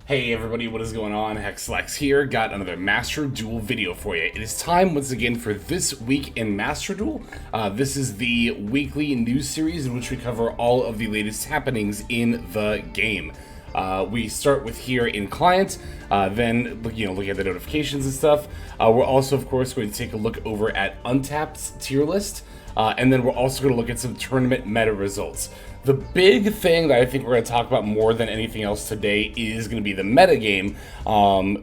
Hey everybody, what is going on? HexLex here, got another Master Duel video for you. It is time once again for This Week in Master Duel. This is the weekly news series in which we cover all of the latest happenings in the game. We start with here in client, then looking at the notifications and stuff. We're also, of course, going to take a look over at Untapped's tier list, and then we're also going to look at some tournament meta results. The big thing that I think we're going to talk about more than anything else today is going to be the metagame,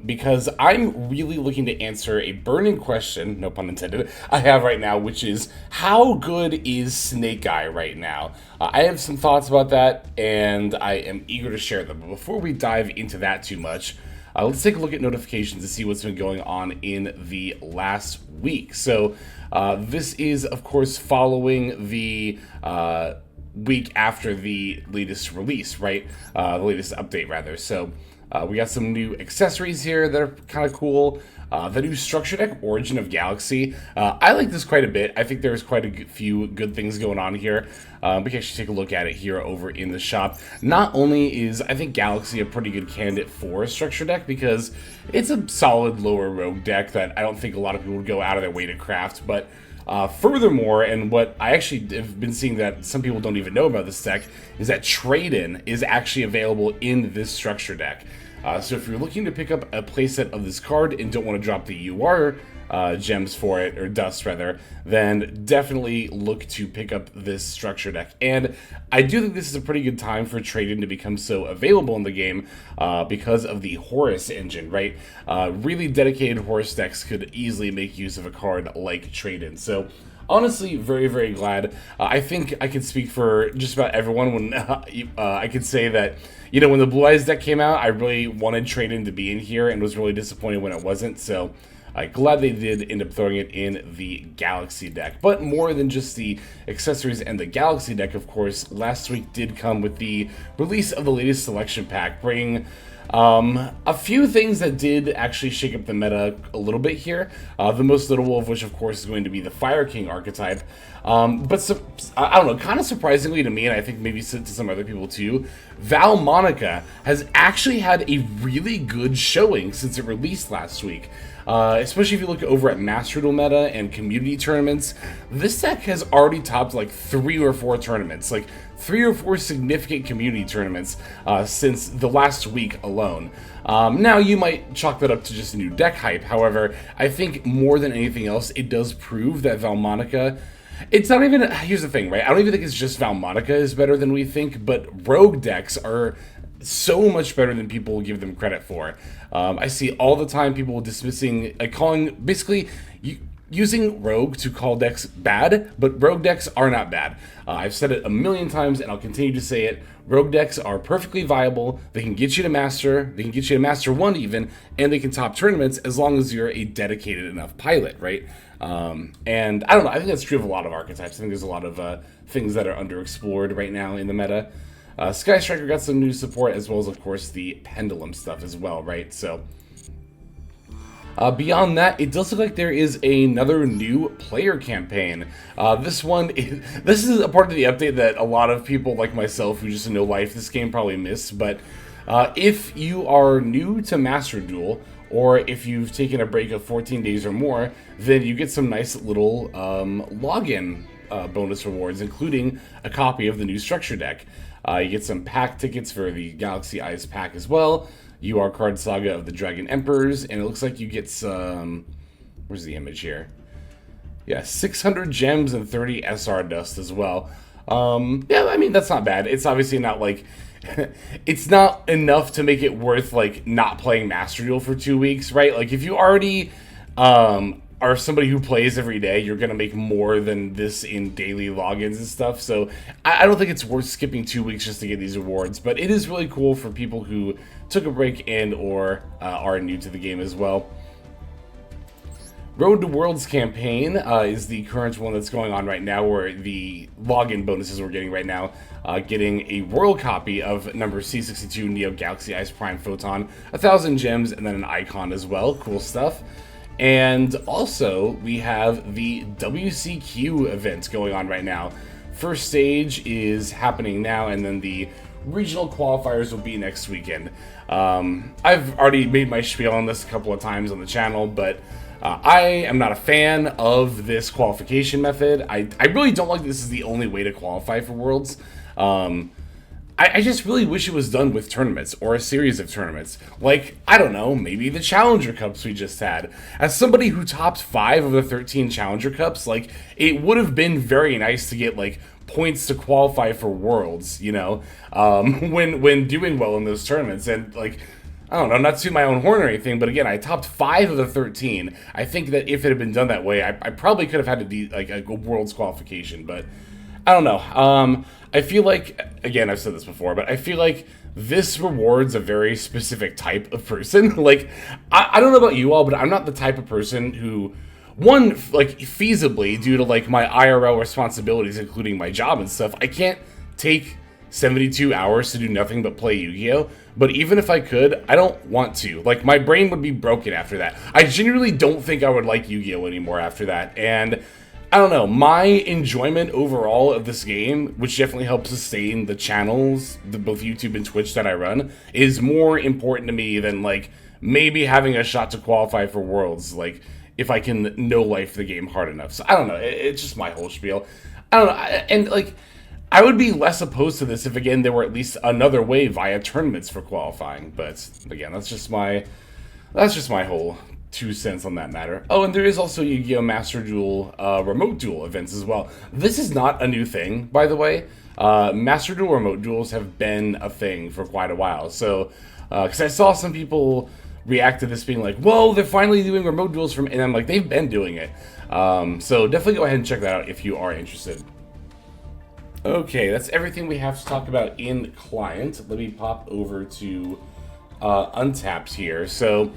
because I'm really looking to answer a burning question, no pun intended, I have right now, which is, how good is Snake Eye right now? I have some thoughts about that, and I am eager to share them. But before we dive into that too much, let's take a look at notifications to see what's been going on in the last week. So this is, of course, following the week after the latest release, right? The latest update, rather. So we got some new accessories here that are kind of cool. The new structure deck, Origin of Galaxy. I like this quite a bit. I think there's quite a few good things going on here. We can actually take a look at it here over in the shop. Not only is, I think, Galaxy a pretty good candidate for a structure deck because it's a solid lower rogue deck that I don't think a lot of people would go out of their way to craft, but furthermore, and what I actually have been seeing that some people don't even know about this deck, is that trade-in is actually available in this structure deck. So if you're looking to pick up a playset of this card and don't want to drop the UR gems for it, or dust rather, then definitely look to pick up this structure deck. And I do think this is a pretty good time for trade-in to become so available in the game because of the Horus engine, right? Really dedicated Horus decks could easily make use of a card like trade-in. So honestly, very, very glad. I think I can speak for just about everyone when I could say that, you know, when the Blue Eyes deck came out, I really wanted trade-in to be in here and was really disappointed when it wasn't. So glad they did end up throwing it in the Galaxy deck. But more than just the accessories and the Galaxy deck, of course, last week did come with the release of the latest selection pack, bringing a few things that did actually shake up the meta a little bit here. The most notable of which, of course, is going to be the Fire King archetype. But I don't know, kind of surprisingly to me, and I think maybe to some other people too, Val Monica has actually had a really good showing since it released last week. Especially if you look over at Master Duel meta and community tournaments, this deck has already topped like 3 or 4 tournaments, like 3 or 4 significant community tournaments since the last week alone. Now you might chalk that up to just new deck hype. However, I think more than anything else, it does prove that Valmonica, it's not even, here's the thing, right? I don't even think it's just Valmonica is better than we think, but rogue decks are so much better than people give them credit for. I see all the time people dismissing, calling, basically using rogue to call decks bad, but rogue decks are not bad. I've said it a million times and I'll continue to say it. Rogue decks are perfectly viable. They can get you to master, they can get you to master 1 even, and they can top tournaments as long as you're a dedicated enough pilot, right? And I don't know, I think that's true of a lot of archetypes. I think there's a lot of things that are underexplored right now in the meta. Sky Striker got some new support, as well as, of course, the Pendulum stuff as well, right? So beyond that, it does look like there is another new player campaign. This is a part of the update that a lot of people like myself who just know life this game probably missed. But if you are new to Master Duel, or if you've taken a break of 14 days or more, then you get some nice little login bonus rewards, including a copy of the new structure deck. You get some pack tickets for the Galaxy Eyes pack as well. UR Card Saga of the Dragon Emperors, and it looks like you get some, where's the image here? Yeah, 600 gems and 30 SR dust as well. Yeah, I mean, that's not bad. It's obviously not like, it's not enough to make it worth, like, not playing Master Duel for 2 weeks, right? Like, if you already are somebody who plays every day, you're going to make more than this in daily logins and stuff. So I don't think it's worth skipping 2 weeks just to get these rewards. But it is really cool for people who took a break and or are new to the game as well. Road to Worlds campaign is the current one that's going on right now, where the login bonuses we're getting right now, getting a royal copy of number C62 Neo Galaxy Ice Prime Photon, 1,000 gems, and then an icon as well. Cool stuff. And also, we have the WCQ event going on right now. First stage is happening now, and then the regional qualifiers will be next weekend. I've already made my spiel on this a couple of times on the channel, but I am not a fan of this qualification method. I really don't like that this is the only way to qualify for Worlds. I just really wish it was done with tournaments or a series of tournaments. Like, I don't know, maybe the Challenger Cups we just had. As somebody who topped 5 of the 13 Challenger Cups, like, it would have been very nice to get, like, points to qualify for Worlds, you know, when doing well in those tournaments. And, like, I don't know, not to my own horn or anything, but again, I topped 5 of the 13. I think that if it had been done that way, I probably could have had to be, like, a Worlds qualification, but I don't know. I feel like, again, I've said this before, but I feel like this rewards a very specific type of person. Like, I don't know about you all, but I'm not the type of person who, one, like, feasibly, due to, like, my IRL responsibilities, including my job and stuff, I can't take 72 hours to do nothing but play Yu-Gi-Oh! But even if I could, I don't want to. Like, my brain would be broken after that. I genuinely don't think I would like Yu-Gi-Oh! Anymore after that, and I don't know, my enjoyment overall of this game, which definitely helps sustain the channels, both YouTube and Twitch that I run, is more important to me than, like, maybe having a shot to qualify for Worlds, like, if I can no-life the game hard enough. So, I don't know, it's just my whole spiel. I don't know, and, like, I would be less opposed to this if, again, there were at least another way via tournaments for qualifying, but, again, that's just my whole 2 cents on that matter. Oh, and there is also Yu-Gi-Oh! Master Duel remote duel events as well. This is not a new thing, by the way. Master Duel remote duels have been a thing for quite a while. So, because I saw some people react to this being like, "Whoa, they're finally doing remote duels from," and I'm like, they've been doing it. So definitely go ahead and check that out if you are interested. Okay, that's everything we have to talk about in client. Let me pop over to Untapped here. So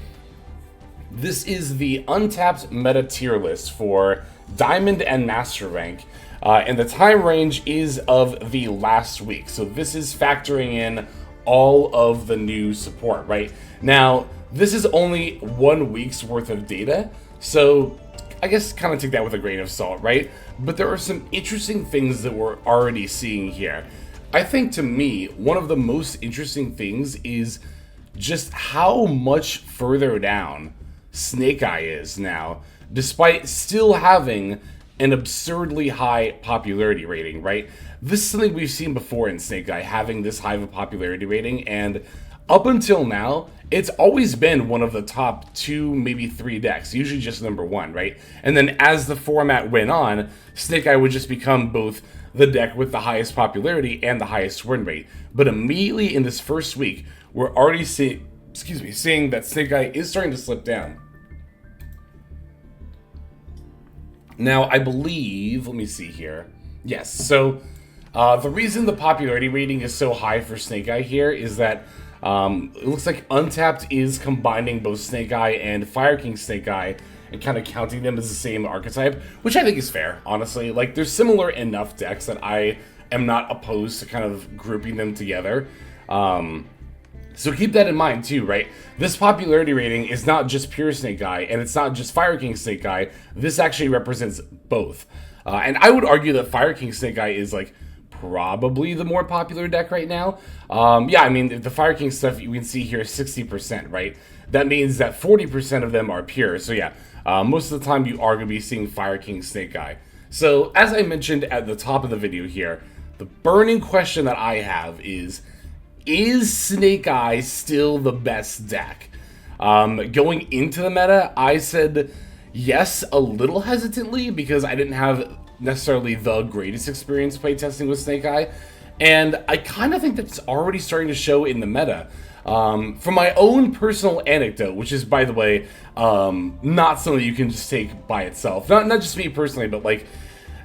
this is the Untapped meta tier list for Diamond and Master rank, and the time range is of the last week. So this is factoring in all of the new support, right? Now, this is only 1 week's worth of data, so I guess kind of take that with a grain of salt, right? But there are some interesting things that we're already seeing here. I think, to me, one of the most interesting things is just how much further down Snake Eye is now, despite still having an absurdly high popularity rating, right? This is something we've seen before in Snake Eye, having this high of a popularity rating, and up until now, it's always been one of the top 2, maybe 3 decks, usually just number 1, right? And then as the format went on, Snake Eye would just become both the deck with the highest popularity and the highest win rate. But immediately in this first week, we're already seeing that Snake Eye is starting to slip down. Now, I believe, let me see here. Yes, so the reason the popularity rating is so high for Snake Eye here is that it looks like Untapped is combining both Snake Eye and Fire King Snake Eye and kind of counting them as the same archetype, which I think is fair, honestly. Like, they're similar enough decks that I am not opposed to kind of grouping them together. So keep that in mind too, right? This popularity rating is not just pure Snake Eye, and it's not just Fire King Snake Eye. This actually represents both. And I would argue that Fire King Snake Eye is, like, probably the more popular deck right now. Yeah, I mean, the Fire King stuff you can see here is 60%, right? That means that 40% of them are pure. So yeah, most of the time you are going to be seeing Fire King Snake Eye. So as I mentioned at the top of the video here, the burning question that I have is Snake Eye still the best deck? Going into the meta, I said yes, a little hesitantly, because I didn't have necessarily the greatest experience playtesting with Snake Eye, and I kind of think that's already starting to show in the meta. From my own personal anecdote, which is, by the way, not something you can just take by itself. Not just me personally, but, like,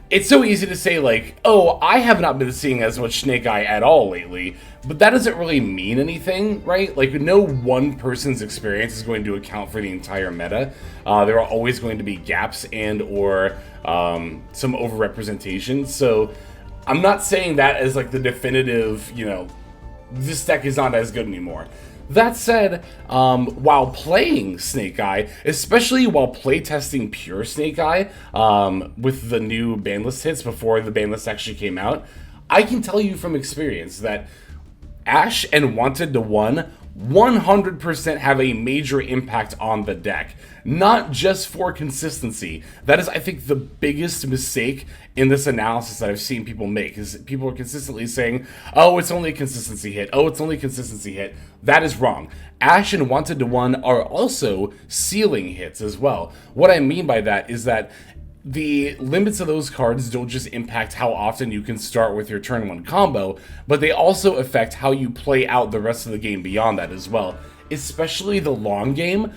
it's so easy to say, like, oh, I have not been seeing as much Snake Eye at all lately, but that doesn't really mean anything, right? Like, no one person's experience is going to account for the entire meta. There are always going to be gaps and or some overrepresentation, so I'm not saying that as, like, the definitive, you know, this deck is not as good anymore. That said, while playing Snake Eye, especially while playtesting pure Snake Eye, with the new banlist hits before the banlist actually came out, I can tell you from experience that Ash and Wanted to 1 100% have a major impact on the deck, not just for consistency. That is, I think, the biggest mistake in this analysis that I've seen people make, is people are consistently saying, oh, it's only a consistency hit, oh, it's only a consistency hit. That is wrong. Ash and Wanted to 1 are also ceiling hits as well. What I mean by that is that the limits of those cards don't just impact how often you can start with your turn 1 combo, but they also affect how you play out the rest of the game beyond that as well, especially the long game.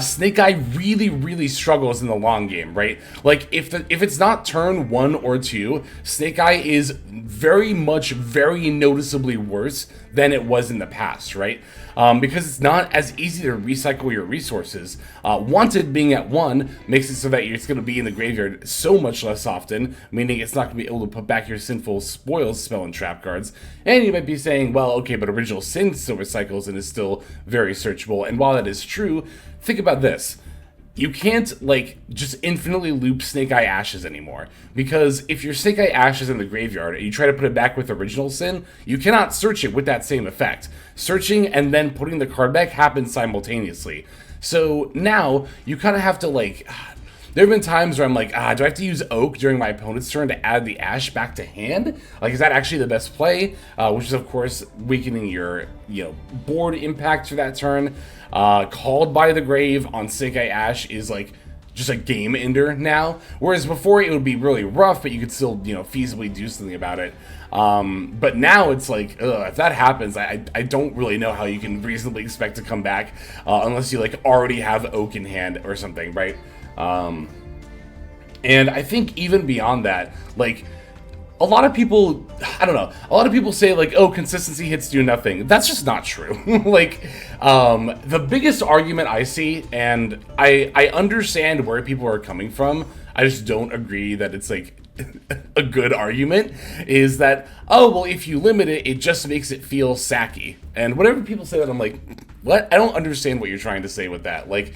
Snake Eye really struggles in the long game, right? Like, if it's not turn 1 or 2, Snake Eye is very noticeably worse than it was in the past, right? Because it's not as easy to recycle your resources. Wanted being at 1 makes it so that it's going to be in the graveyard so much less often, meaning it's not going to be able to put back your Sinful Spoils spell and trap cards. And you might be saying, well, okay, but Original Sin still recycles and is still very searchable. And while that is true, think about this. You can't, like, just infinitely loop Snake Eye Ashes anymore. Because if your Snake Eye Ashes in the graveyard and you try to put it back with Original Sin, you cannot search it with that same effect. Searching and then putting the card back happens simultaneously. So now, you kind of have to, like... There have been times where I'm like, do I have to use Oak during my opponent's turn to add the Ash back to hand? Like, is that actually the best play? Which is, of course, weakening your, board impact for that turn. Called by the Grave on Snake Eye Ash is, like, just a game ender now. Whereas before, it would be really rough, but you could still, feasibly do something about it. But now it's like, if that happens, I don't really know how you can reasonably expect to come back unless you, like, already have Oak in hand or something, right? And I think even beyond that, like, a lot of people, I don't know, a lot of people say, like, oh, consistency hits do nothing. That's just not true. Like, the biggest argument I see, and I understand where people are coming from, I just don't agree that it's, like, a good argument, is that, oh, well, if you limit it, it just makes it feel sacky. And whenever people say that, I'm like, what? I don't understand what you're trying to say with that. Like,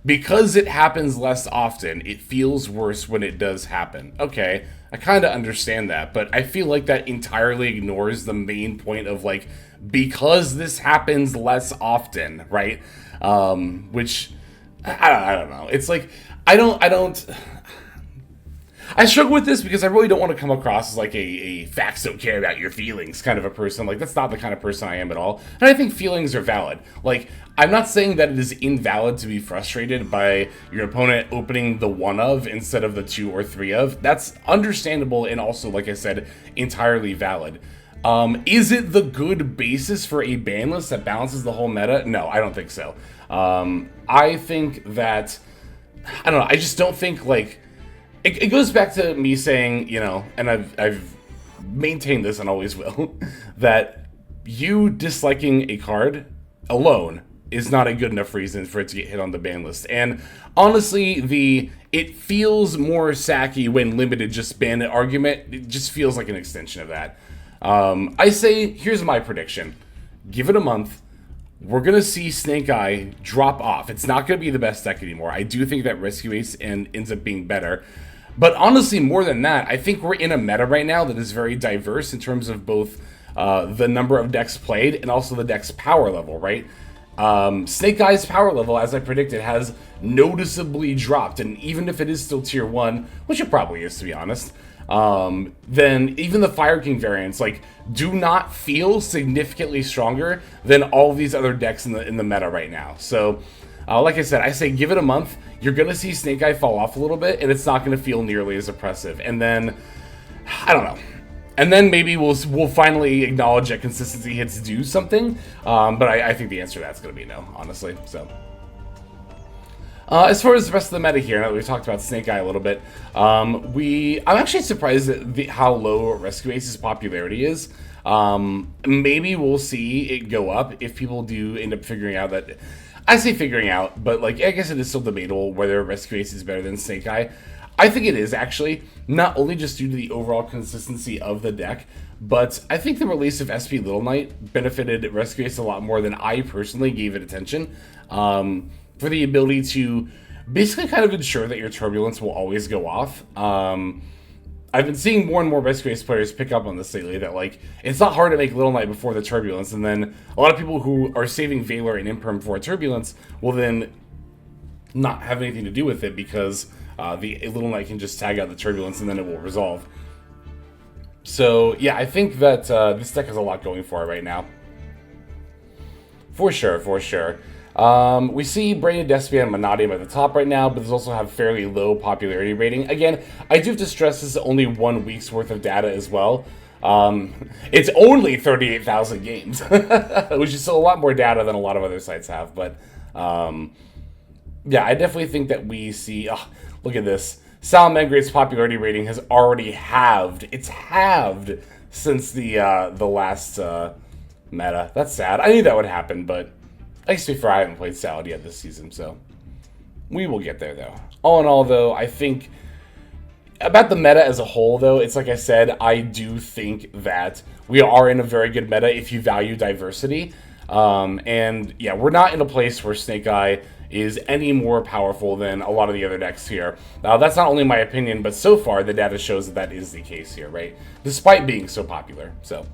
because it happens less often, it feels worse when it does happen. Okay, I kind of understand that, but I feel like that entirely ignores the main point of, like, because this happens less often, right? Which, I don't know. It's like, I struggle with this because I really don't want to come across as, like, a facts don't care about your feelings kind of a person. Like, that's not the kind of person I am at all. And I think feelings are valid. Like, I'm not saying that it is invalid to be frustrated by your opponent opening the 1 of instead of the 2 or 3 of. That's understandable and also, like I said, entirely valid. Is it the good basis for a ban list that balances the whole meta? No, I don't think so. I think that, I don't know, I just don't think, like, it goes back to me saying, and I've maintained this and always will, that you disliking a card alone is not a good enough reason for it to get hit on the ban list. And honestly, it feels more sacky when limited just ban it argument. It just feels like an extension of that. I say, here's my prediction. Give it a month. We're going to see Snake Eye drop off. It's not going to be the best deck anymore. I do think that Rescue Ace ends up being better. But honestly, more than that, I think we're in a meta right now that is very diverse in terms of both the number of decks played and also the deck's power level, right? Snake Eye's power level, as I predicted, has noticeably dropped, and even if it is still tier 1, which it probably is, to be honest, then even the Fire King variants, like, do not feel significantly stronger than all these other decks in the meta right now. So, like I said, I say give it a month. You're going to see Snake Eye fall off a little bit, and it's not going to feel nearly as oppressive. And then, I don't know. And then maybe we'll finally acknowledge that consistency hits do something. But I think the answer to that's going to be no, honestly. So, as far as the rest of the meta here, now that we've talked about Snake Eye a little bit, I'm actually surprised at how low Rescue Ace's popularity is. Maybe we'll see it go up if people do end up figuring out that... I say figuring out, but, like, I guess it is still debatable whether Rescue Ace is better than Snake Eye. I think it is, actually, not only just due to the overall consistency of the deck, but I think the release of SP Little Knight benefited Rescue Ace a lot more than I personally gave it attention, for the ability to basically kind of ensure that your Turbulence will always go off. I've been seeing more and more Rescue Ace players pick up on this lately, that, like, it's not hard to make Little Knight before the Turbulence, and then a lot of people who are saving Valor and Imperm before Turbulence will then not have anything to do with it, because the Little Knight can just tag out the Turbulence and then it will resolve. So, yeah, I think that this deck has a lot going for it right now. For sure, for sure. We see Brain Despia and Manadium at the top right now, but these also have fairly low popularity rating. Again, I do have to stress this is only 1 week's worth of data as well. It's only 38,000 games, which is still a lot more data than a lot of other sites have. But yeah, I definitely think that we see. Oh, look at this. Salamangreat's popularity rating has already halved. It's halved since the last meta. That's sad. I knew that would happen, but I guess before I haven't played Salad yet this season, so we will get there, though. All in all, though, I think about the meta as a whole, though, it's like I said, I do think that we are in a very good meta if you value diversity. And yeah, we're not in a place where Snake Eye is any more powerful than a lot of the other decks here. Now, that's not only my opinion, but so far the data shows that that is the case here, right? Despite being so popular, so.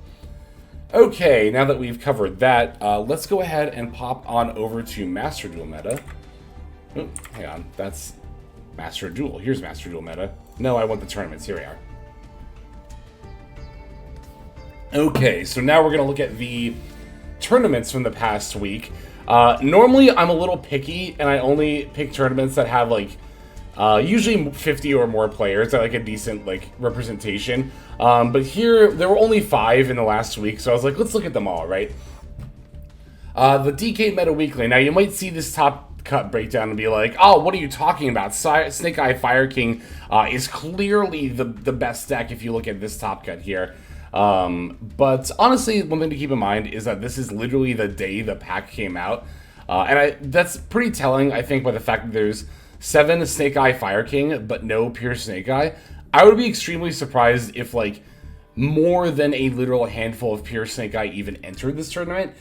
Okay, now that we've covered that, let's go ahead and pop on over to Master Duel meta. Oh, hang on, that's Master Duel. Here's Master Duel meta. No, I want the tournaments. Here we are. Okay, so now we're going to look at the tournaments from the past week. Normally, I'm a little picky, and I only pick tournaments that have, like, usually 50 or more players, that like a decent like representation. But here, there were only 5 in the last week, so I was like, let's look at them all, right? The DK Meta Weekly. Now, you might see this top cut breakdown and be like, oh, what are you talking about? Snake Eye Fire King is clearly the best deck if you look at this top cut here. But honestly, one thing to keep in mind is that this is literally the day the pack came out. And that's pretty telling, I think, by the fact that there's 7 Snake Eye Fire King, but no pure Snake Eye. I would be extremely surprised if, like, more than a literal handful of pure Snake Eye even entered this tournament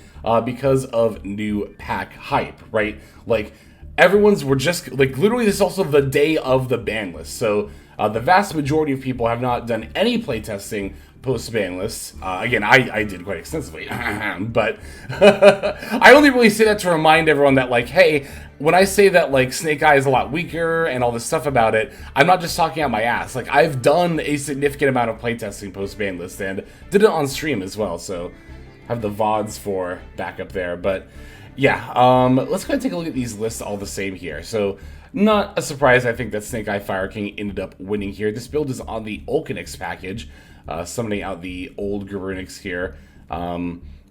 because of new pack hype, right? Like, were just, like, literally this is also the day of the ban list. So the vast majority of people have not done any playtesting post-ban list. Again, I did quite extensively, but I only really say that to remind everyone that, like, hey, when I say that, like, Snake Eye is a lot weaker and all this stuff about it, I'm not just talking out my ass. Like, I've done a significant amount of playtesting post-ban list and did it on stream as well, so I have the VODs for backup there. But yeah, let's go ahead and take a look at these lists all the same here. So, not a surprise, I think, that Snake Eye Fire King ended up winning here. This build is on the Ulcanix package, summoning out the old Garunix here,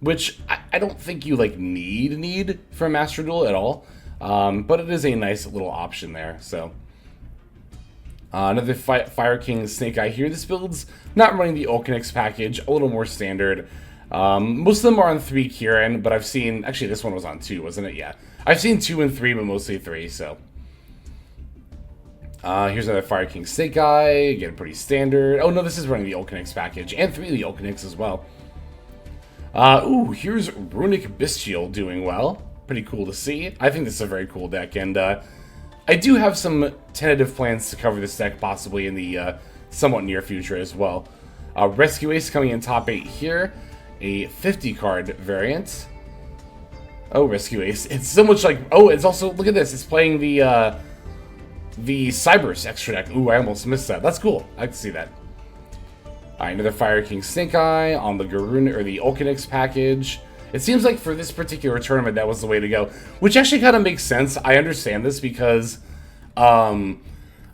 which I don't think you, like, need for Master Duel at all. But it is a nice little option there, so. Another Fire King Snake Eye here. This build's not running the Ulcanix package, a little more standard. Most of them are on 3 Kieran, but I've seen, actually this one was on 2, wasn't it? Yeah. I've seen 2 and 3, but mostly 3, so. Here's another Fire King Snake Eye, again, pretty standard. Oh no, this is running the Ulcanix package, and 3 of the Ulcanix as well. Ooh, here's Runic Bestial doing well. Pretty cool to see. I think this is a very cool deck, and I do have some tentative plans to cover this deck possibly in the somewhat near future as well. Rescue Ace coming in top 8 here. A 50-card variant. Oh, Rescue Ace. It's so much like... Oh, it's also... Look at this. It's playing the Cyberus extra deck. Ooh, I almost missed that. That's cool. I can see that. Alright, another Fire King Snake Eye on the Garun or the Ulcanix package. It seems like for this particular tournament, that was the way to go. Which actually kind of makes sense. I understand this because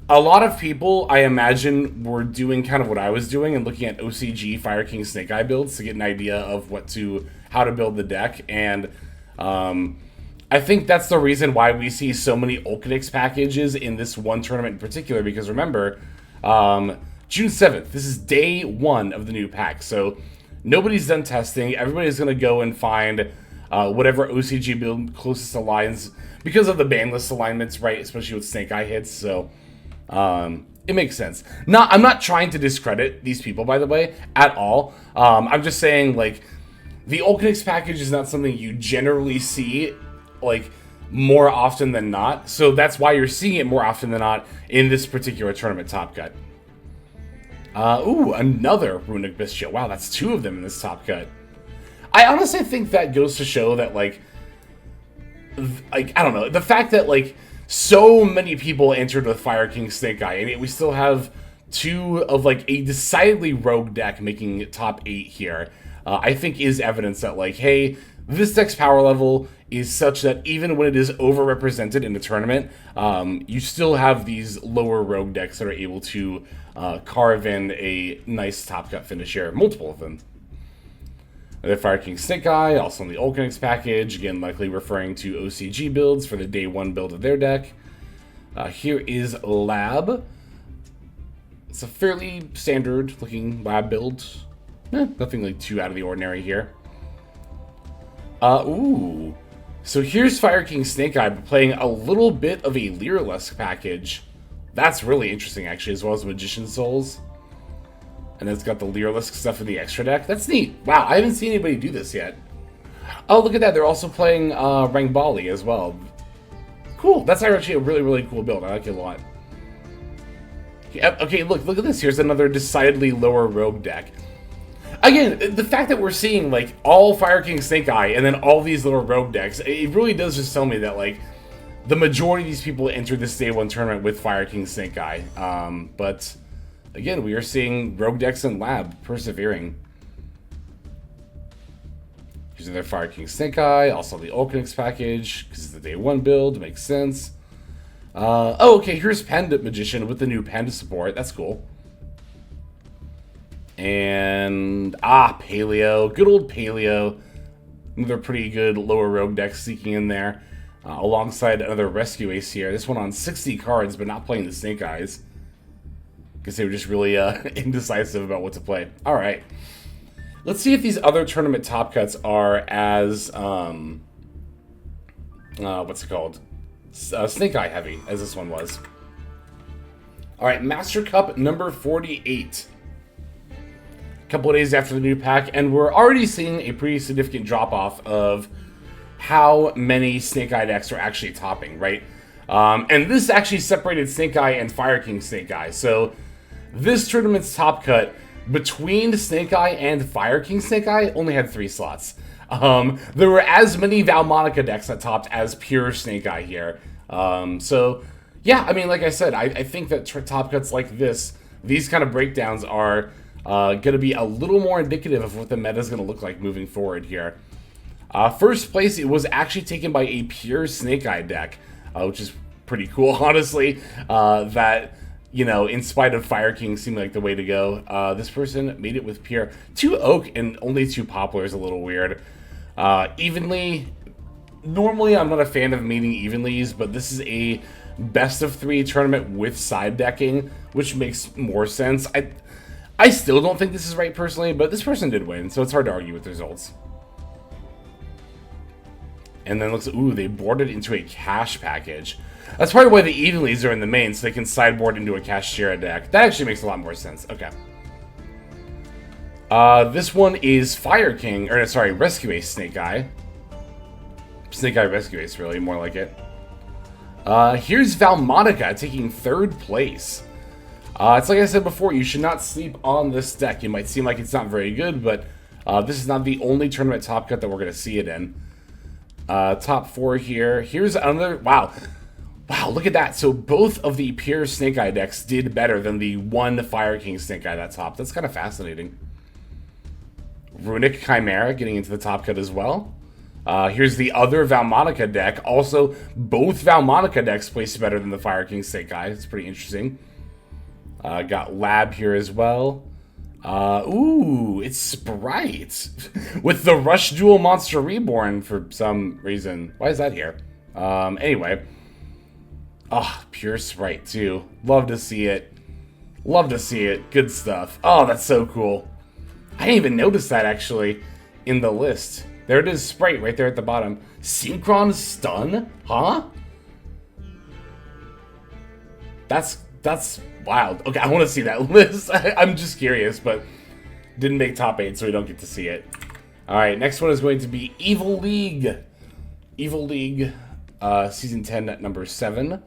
a lot of people, I imagine, were doing kind of what I was doing and looking at OCG Fire King Snake Eye builds to get an idea of how to build the deck. And I think that's the reason why we see so many Ulcanix packages in this one tournament in particular. Because remember, June 7th, this is day 1 of the new pack. So nobody's done testing. Everybody's going to go and find whatever OCG build closest aligns because of the ban list alignments, right? Especially with Snake Eye hits. So it makes sense. I'm not trying to discredit these people, by the way, at all. I'm just saying, like, the Ulcanix package is not something you generally see, like, more often than not. So that's why you're seeing it more often than not in this particular tournament top cut. Ooh, another Runic Bistio. Wow, that's 2 of them in this top cut. I honestly think that goes to show that, like, I don't know, the fact that, like, so many people entered with Fire King Snake Eye, and yet we still have 2 of, like, a decidedly rogue deck making top 8 here, I think is evidence that, like, hey, this deck's power level is such that even when it is overrepresented in the tournament, you still have these lower rogue decks that are able to carve in a nice top cut finish here, multiple of them. The Fire King Snake Eye, also in the Ulcanix package, again likely referring to OCG builds for the day 1 build of their deck. Here is Lab. It's a fairly standard looking Lab build. Nothing like too out of the ordinary here. Ooh. So here's Fire King Snake Eye playing a little bit of a Lyrilusc package. That's really interesting actually, as well as Magician's Souls. And it's got the Lyrilusc stuff in the extra deck. That's neat. Wow, I haven't seen anybody do this yet. Oh, look at that. They're also playing Rangbali as well. Cool. That's actually a really, really cool build. I like it a lot. Okay, look at this. Here's another decidedly lower rogue deck. Again, the fact that we're seeing, like, all Fire King Snake Eye and then all these little rogue decks, it really does just tell me that, like, the majority of these people entered this day 1 tournament with Fire King Snake Eye. But... again, we are seeing rogue decks and Lab persevering. Here's another Fire King Snake Eye, also the Ulcanix package, because it's the day 1 build, makes sense. Oh, okay, here's Panda Magician with the new Panda support, that's cool. And, Paleo, good old Paleo. Another pretty good lower rogue deck sneaking in there, alongside another Rescue Ace here. This one on 60 cards, but not playing the Snake Eyes. Because they were just really indecisive about what to play. All right. Let's see if these other tournament top cuts are as, what's it called? Snake Eye heavy, as this one was. All right, Master Cup number 48. A couple of days after the new pack, and we're already seeing a pretty significant drop-off of how many Snake Eye decks are actually topping, right? And this actually separated Snake Eye and Fire King Snake Eye, so... this tournament's top cut between Snake Eye and Fire King Snake Eye only had 3 slots. There were as many Valmonica decks that topped as pure Snake Eye here. So, yeah, I mean, like I said, I think that top cuts like this, these kind of breakdowns are going to be a little more indicative of what the meta is going to look like moving forward here. First place, it was actually taken by a pure Snake Eye deck, which is pretty cool, honestly, that... you know, in spite of Fire King seeming like the way to go, this person made it with pure 2 Oak and only 2 Poplar is a little weird. Evenly, normally I'm not a fan of mating evenlies, but this is a best of 3 tournament with side decking, which makes more sense. I still don't think this is right personally, but this person did win, so it's hard to argue with the results. And then looks, ooh, they boarded into a cash package. That's probably why the Evenlies are in the main, so they can sideboard into a Kashira deck. That actually makes a lot more sense. Okay. This one is Fire King, or sorry, Rescue Ace Snake Eye. Snake Eye Rescue Ace, really, more like it. Here's Valmonica taking 3rd place. It's like I said before, you should not sleep on this deck. It might seem like it's not very good, but this is not the only tournament top cut that we're going to see it in. Top 4 here. Here's another... wow. Wow, look at that. So both of the pure Snake Eye decks did better than the one Fire King Snake Eye that topped. That's kind of fascinating. Runic Chimera getting into the top cut as well. Here's the other Valmonica deck. Also, both Valmonica decks placed better than the Fire King Snake Eye. It's pretty interesting. Got Lab here as well. Ooh, it's Sprite. With the Rush Duel Monster Reborn for some reason. Why is that here? Anyway. Oh, pure Sprite too. Love to see it. Love to see it. Good stuff. Oh, that's so cool. I didn't even notice that actually in the list. There it is, Sprite right there at the bottom. Synchron Stun? Huh? That's wild. Okay, I want to see that list. I'm just curious, but didn't make top 8, so we don't get to see it. Alright, next one is going to be Evil League. Evil League, Season 10 at number 7.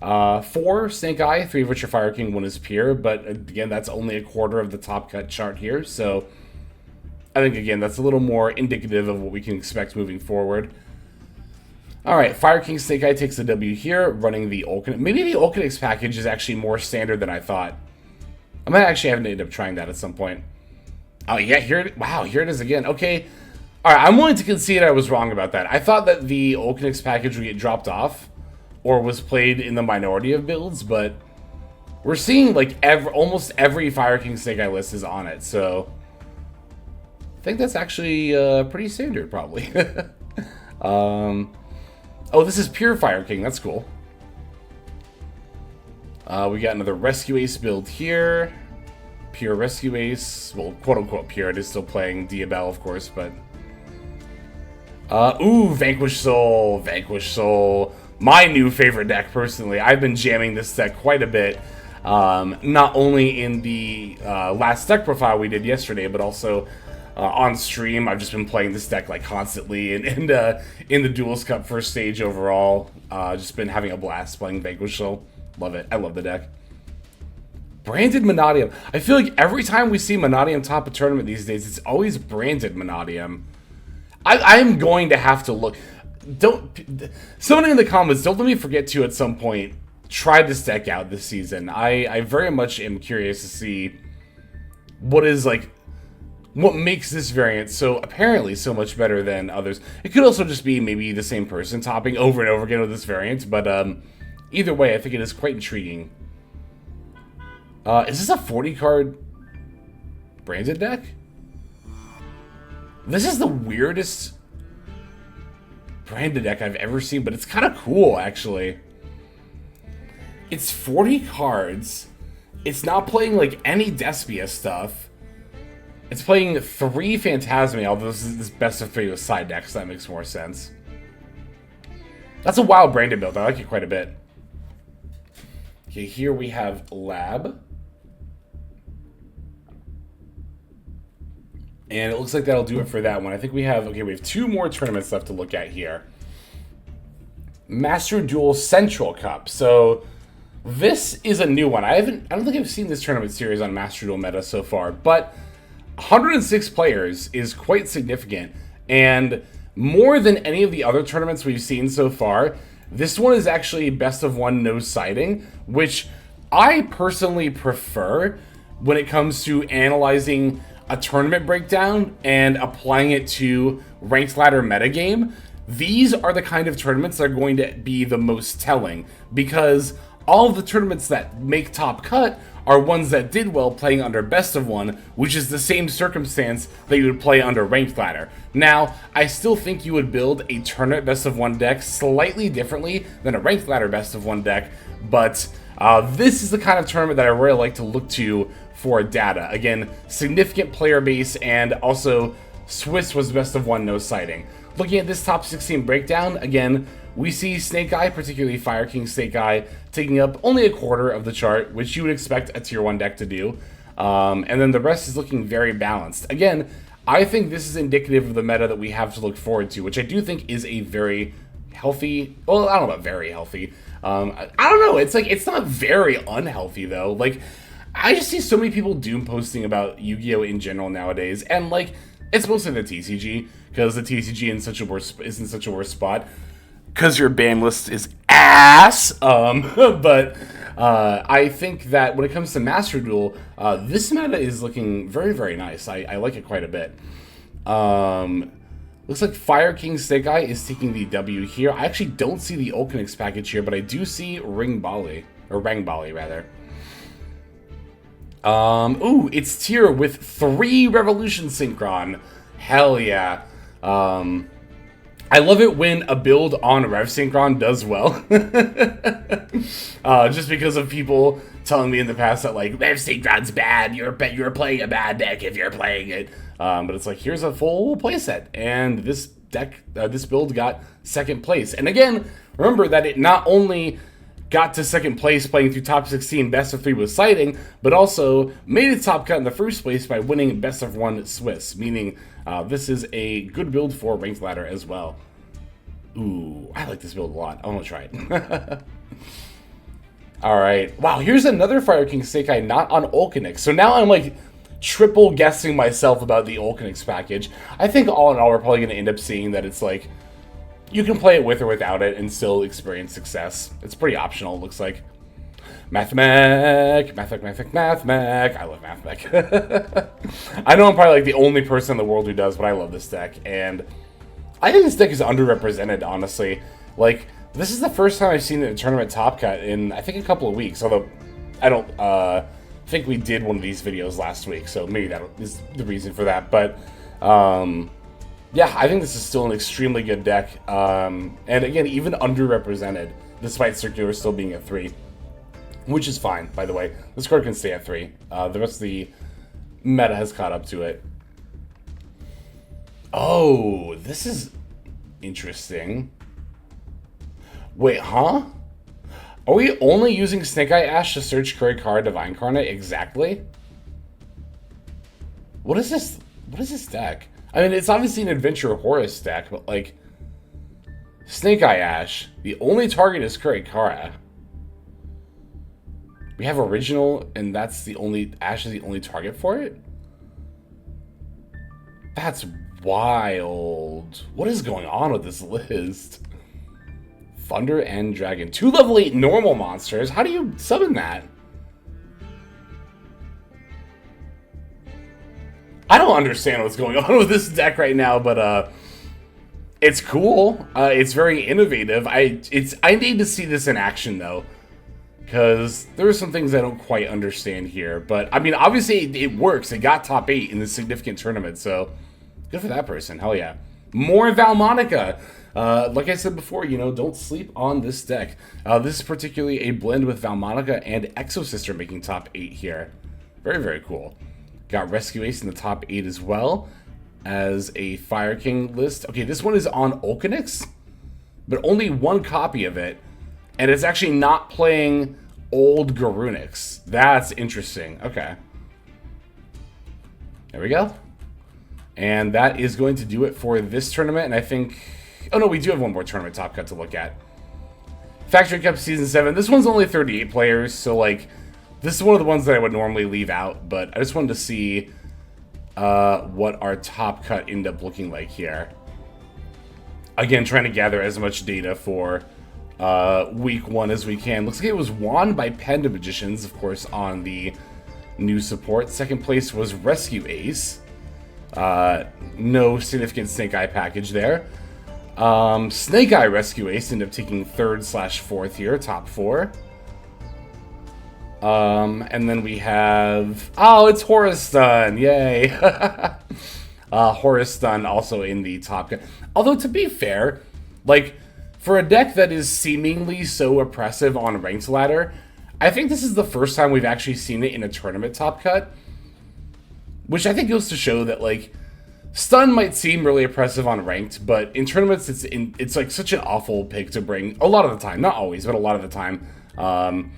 4 Snake Eye, 3 of which are Fire King, 1 is Pure, but again, that's only a quarter of the top cut chart here, so I think, again, that's a little more indicative of what we can expect moving forward. Alright, Fire King Snake Eye takes the W here, running the Ulcanix. Maybe the Ulcanix package is actually more standard than I thought. I might actually have to end up trying that at some point. Oh, yeah, here it is again. Okay. Alright, I'm willing to concede I was wrong about that. I thought that the Ulcanix package would get dropped off, or was played in the minority of builds, but we're seeing, like, almost every Fire King Snake Eye list is on it, so I think that's actually pretty standard, probably. Oh, this is Pure Fire King. That's cool. We got another Rescue Ace build here. Pure Rescue Ace. Well, quote-unquote pure. It is still playing Diabell, of course, but... ooh, Vanquish Soul. Vanquish Soul. My new favorite deck, personally. I've been jamming this deck quite a bit. Not only in the last deck profile we did yesterday, but also... on stream. I've just been playing this deck like constantly, and in the Duels Cup first stage overall, just been having a blast playing Vanquish Soul. Love it. I love the deck. Branded Monadium. I feel like every time we see Monadium top a tournament these days, it's always branded Monadium. I'm going to have to look. Somebody in the comments, don't let me forget to at some point try this deck out this season. I very much am curious to see what is like. What makes this variant so apparently so much better than others? It could also just be maybe the same person topping over and over again with this variant, but either way, I think it is quite intriguing. Is this a 40-card branded deck? This is the weirdest branded deck I've ever seen, but it's kind of cool, actually. It's 40 cards. It's not playing like any Despia stuff. It's playing 3 Phantasmi, although this is this best of 3 with side decks, so that makes more sense. That's a wild branded build. I like it quite a bit. Okay, here we have Lab. And it looks like that'll do it for that one. I think we have 2 more tournaments left to look at here. Master Duel Central Cup. So this is a new one. I don't think I've seen this tournament series on Master Duel meta so far, but 106 players is quite significant, and more than any of the other tournaments we've seen so far, this one is actually best of 1 no siding, which I personally prefer when it comes to analyzing a tournament breakdown and applying it to ranked ladder metagame. These are the kind of tournaments that are going to be the most telling, because all of the tournaments that make top cut are ones that did well playing under best of 1, which is the same circumstance that you would play under ranked ladder. Now, I still think you would build a tournament best of 1 deck slightly differently than a ranked ladder best of 1 deck, but this is the kind of tournament that I really like to look to for data. Again, significant player base, and also Swiss was best of 1 no siding. Looking at this top 16 breakdown, again, we see Snake Eye, particularly Fire King Snake Eye, taking up only a quarter of the chart, which you would expect a tier 1 deck to do. And then the rest is looking very balanced. Again, I think this is indicative of the meta that we have to look forward to, which I do think is a very healthy, well, I don't know about very healthy. I don't know, it's like, it's not very unhealthy though. Like, I just see so many people doom posting about Yu-Gi-Oh! In general nowadays, and like, it's mostly the TCG, because the TCG is in such a worse spot. Because your ban list is ass, but I think that when it comes to Master Duel, this meta is looking very, very nice. I like it quite a bit. Looks like Fire King Snake Eye is taking the W here. I actually don't see the Ulcanix package here, but I do see Rang Bali, rather. Ooh, it's tier with 3 Revolution Synchron. Hell yeah. I love it when a build on Rev Synchron does well. Just because of people telling me in the past that, like, Rev Synchron's bad, you're playing a bad deck if you're playing it. But it's like, here's a full playset, and this deck, this build got 2nd place. And again, remember that it not only got to 2nd place playing through top 16 best of 3 with siding, but also made it top cut in the 1st place by winning best of 1 Swiss, meaning this is a good build for ranked ladder as well. Ooh, I like this build a lot. I want to try it. Alright. Wow, here's another Fire King Snake Eye not on Olkinix. So now I'm like triple guessing myself about the Olkinix package. I think all in all, we're probably going to end up seeing that it's like, you can play it with or without it and still experience success. It's pretty optional, it looks like. Mathmech. I love Mathmech. I know I'm probably like the only person in the world who does, but I love this deck. And I think this deck is underrepresented, honestly. Like, this is the first time I've seen it in a tournament top cut in, I think, a couple of weeks. Although, I don't think we did one of these videos last week, so maybe that is the reason for that. But, yeah, I think this is still an extremely good deck. And again, even underrepresented, despite Circular still being at 3. Which is fine, by the way. This card can stay at 3. The rest of the meta has caught up to it. Oh, this is interesting. Wait, huh? Are we only using Snake Eye Ash to search Kurikara Divine Incarnate? Exactly. What is this? What is this deck? I mean, it's obviously an Adventure Horus deck, but like... Snake Eye Ash. The only target is Kurikara. We have original, and that's the only... Ash is the only target for it? That's wild. What is going on with this list? Thunder and Dragon. 2 level 8 normal monsters. How do you summon that? I don't understand what's going on with this deck right now, but it's cool. It's very innovative. I need to see this in action though, because there are some things I don't quite understand here. But I mean, obviously it works. It got top 8 in this significant tournament, so good for that person. Hell yeah. More Valmonica. Like I said before, you know, don't sleep on this deck. This is particularly a blend with Valmonica and Exosister making top 8 here. Very, very cool. Got Rescue Ace in the top 8 as well as a Fire King list. Okay, this one is on Olkinix, but only 1 copy of it. And it's actually not playing old Garunix. That's interesting. Okay. There we go. And that is going to do it for this tournament. And I think... Oh no, we do have one more tournament top cut to look at. Factory Cup Season 7. This one's only 38 players, so like... This is one of the ones that I would normally leave out, but I just wanted to see what our top cut ended up looking like here. Again, trying to gather as much data for week 1 as we can. Looks like it was won by Panda Magicians, of course, on the new support. Second place was Rescue Ace. No significant Snake Eye package there. Snake Eye Rescue Ace ended up taking 3rd/4th here, top 4. And then we have... Oh, it's Horus Stun! Yay! Horus Stun also in the top... Although, to be fair, like, for a deck that is seemingly so oppressive on Ranked Ladder, I think this is the first time we've actually seen it in a tournament top cut. Which I think goes to show that, like, Stun might seem really oppressive on Ranked, but in tournaments, it's like such an awful pick to bring. A lot of the time. Not always, but a lot of the time.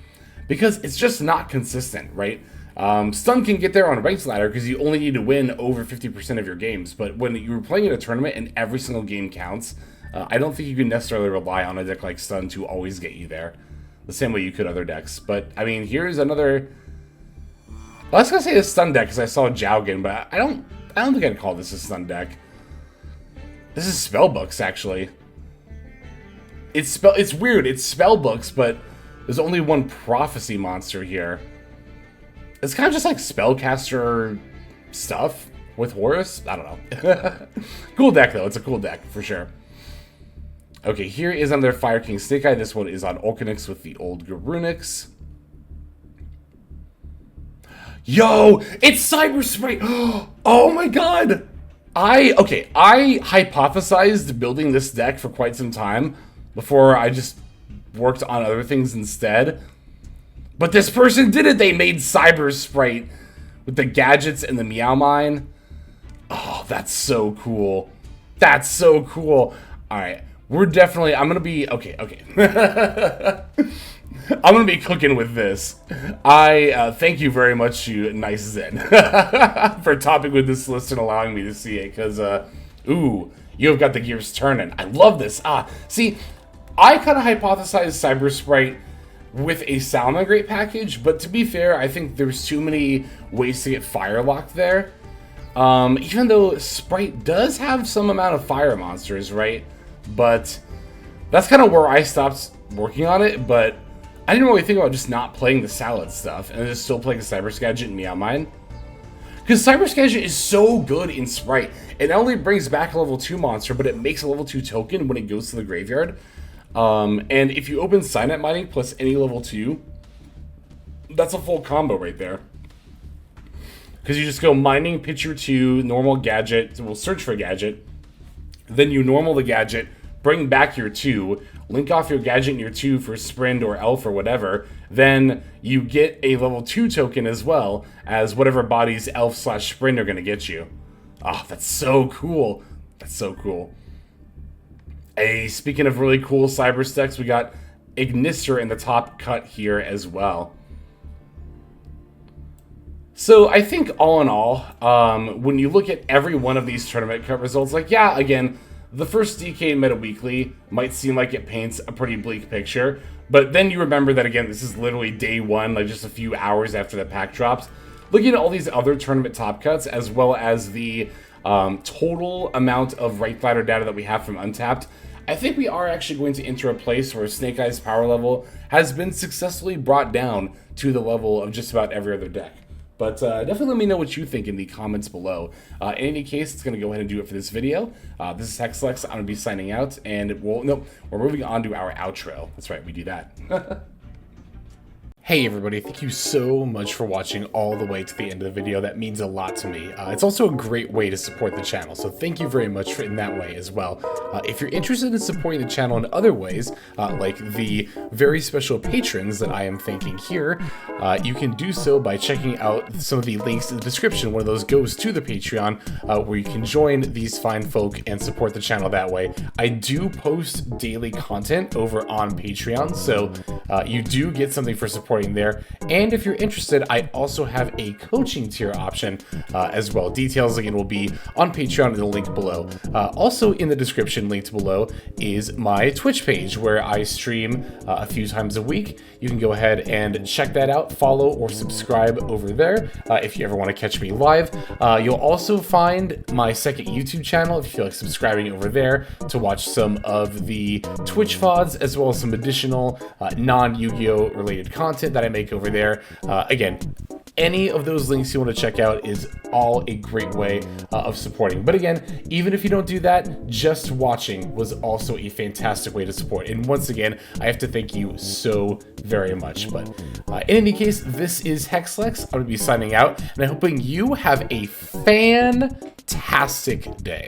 Because it's just not consistent, right? Stun can get there on a Ranked Ladder because you only need to win over 50% of your games. But when you're playing in a tournament and every single game counts, I don't think you can necessarily rely on a deck like Stun to always get you there. The same way you could other decks. But, I mean, here's another... Well, I was going to say a Stun deck because I saw Jowgen, but I don't think I'd call this a Stun deck. This is Spellbooks, actually. It's weird. It's Spellbooks, but... There's only 1 Prophecy monster here. It's kind of just like Spellcaster stuff with Horus. I don't know. Cool deck, though. It's a cool deck, for sure. Okay, here is another Fire King Snake Eye. This one is on Olkinix with the old Garunix. Yo! It's Cyber Spray! Oh my god! I hypothesized building this deck for quite some time before I just... worked on other things instead. But this person did it. They made Cyber Sprite with the gadgets and the Meow Mine. Oh, that's so cool. That's so cool. Alright. We're definitely... I'm going to be... Okay. I'm going to be cooking with this. Thank you very much to Nice Zen for topping with this list and allowing me to see it. Because, ooh, you have got the gears turning. I love this. See... I kind of hypothesized Cyber Sprite with a Salamangreat package, but to be fair, I think there's too many ways to get fire locked there. Even though Sprite does have some amount of fire monsters, right? But that's kind of where I stopped working on it, but I didn't really think about just not playing the salad stuff and just still playing the Cyber Skagit and Meow Mine. Because Cyber Skagit is so good in Sprite. It not only brings back a level 2 monster, but it makes a level 2 token when it goes to the graveyard. And if you open Signet Mining plus any level 2, that's a full combo right there. Because you just go mining, pitch your 2, normal gadget, we'll search for a gadget, then you normal the gadget, bring back your 2, link off your gadget in your 2 for Sprint or Elf or whatever, then you get a level 2 token as well as whatever bodies Elf/Sprint are going to get you. Oh, that's so cool. That's so cool. Hey, speaking of really cool cyber stacks, we got Ignister in the top cut here as well. So I think all in all, when you look at every one of these tournament cut results, like, yeah, again, the first DK Meta Weekly might seem like it paints a pretty bleak picture, but then you remember that, again, this is literally day 1, like just a few hours after the pack drops. Looking at all these other tournament top cuts, as well as the total amount of right ladder data that we have from Untapped, I think we are actually going to enter a place where Snake Eyes power level has been successfully brought down to the level of just about every other deck. But definitely let me know what you think in the comments below. In any case, it's going to go ahead and do it for this video. This is FIZZLED. I'm going to be signing out, and we're moving on to our outro. That's right, we do that. Hey everybody, thank you so much for watching all the way to the end of the video. That means a lot to me. It's also a great way to support the channel, so thank you very much in that way as well. If you're interested in supporting the channel in other ways, like the very special patrons that I am thanking here, you can do so by checking out some of the links in the description. One of those goes to the Patreon, where you can join these fine folk and support the channel that way. I do post daily content over on Patreon, so you do get something for support there. And if you're interested, I also have a coaching tier option as well. Details again will be on Patreon in the link below. Also in the description linked below is my Twitch page where I stream a few times a week. You can go ahead and check that out, follow or subscribe over there if you ever want to catch me live. You'll also find my second YouTube channel if you feel like subscribing over there to watch some of the Twitch VODs as well as some additional non-Yu-Gi-Oh related content that I make over there. Again, any of those links you want to check out is all a great way of supporting. But again, even if you don't do that, just watching was also a fantastic way to support. And once again, I have to thank you so very much. But in any case, this is FIZZLED. I'm going to be signing out, and I'm hoping you have a fantastic day.